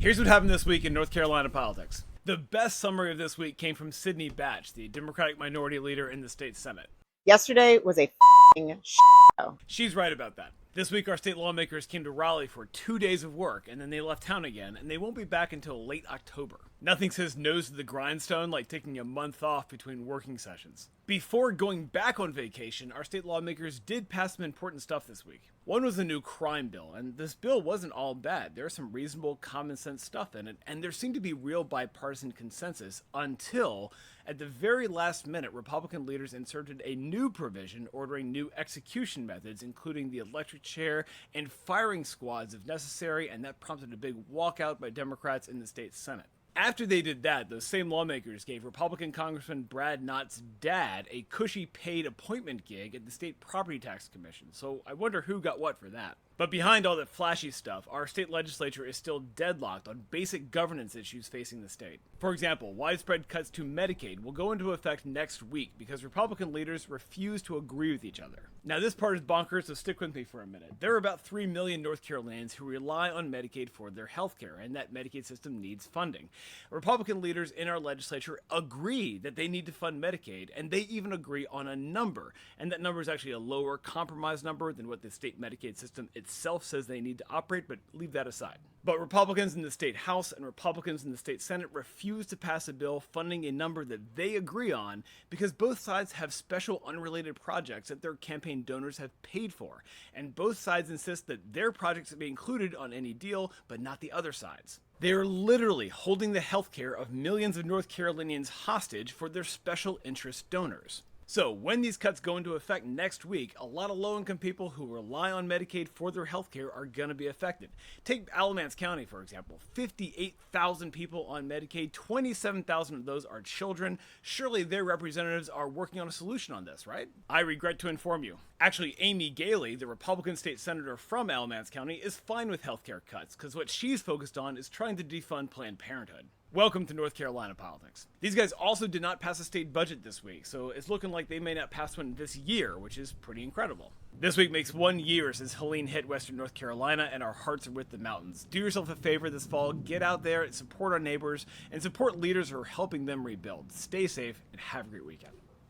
Here's what happened this week in North Carolina politics. The best summary of this week came from Sydney Batch, the Democratic Minority Leader in the state Senate. Yesterday was a show. She's right about that. This week, our state lawmakers came to Raleigh for 2 days of work, and then they left town again, and they won't be back until late October. Nothing says nose to the grindstone like taking a month off between working sessions. Before going back on vacation, our state lawmakers did pass some important stuff this week. One was a new crime bill, and this bill wasn't all bad. There was some reasonable, common sense stuff in it, and there seemed to be real bipartisan consensus until, at the very last minute, Republican leaders inserted a new provision ordering new execution methods, including the electric chair and firing squads if necessary, and that prompted a big walkout by Democrats in the state Senate. After they did that, those same lawmakers gave Republican Congressman Brad Knott's dad a cushy paid appointment gig at the State Property Tax Commission, so I wonder who got what for that. But behind all that flashy stuff, our state legislature is still deadlocked on basic governance issues facing the state. For example, widespread cuts to Medicaid will go into effect next week because Republican leaders refuse to agree with each other. Now, this part is bonkers, so stick with me for a minute. There are about 3 million North Carolinians who rely on Medicaid for their health care, and that Medicaid system needs funding. Republican leaders in our legislature agree that they need to fund Medicaid, and they even agree on a number, and that number is actually a lower compromise number than what the state Medicaid system itself says they need to operate, but leave that aside. But Republicans in the state House and Republicans in the state Senate refuse to pass a bill funding a number that they agree on because both sides have special unrelated projects that their campaign donors have paid for, and both sides insist that their projects be included on any deal, but not the other side's. They are literally holding the health care of millions of North Carolinians hostage for their special interest donors. So, when these cuts go into effect next week, a lot of low-income people who rely on Medicaid for their health care are going to be affected. Take Alamance County, for example. 58,000 people on Medicaid, 27,000 of those are children. Surely their representatives are working on a solution on this, right? I regret to inform you. Actually, Amy Galey, the Republican state senator from Alamance County, is fine with health care cuts, because what she's focused on is trying to defund Planned Parenthood. Welcome to North Carolina politics. These guys also did not pass a state budget this week, so it's looking like they may not pass one this year, which is pretty incredible. This week makes 1 year since Helene hit western North Carolina, and our hearts are with the mountains. Do yourself a favor this fall, get out there, support our neighbors, and support leaders who are helping them rebuild. Stay safe, and have a great weekend.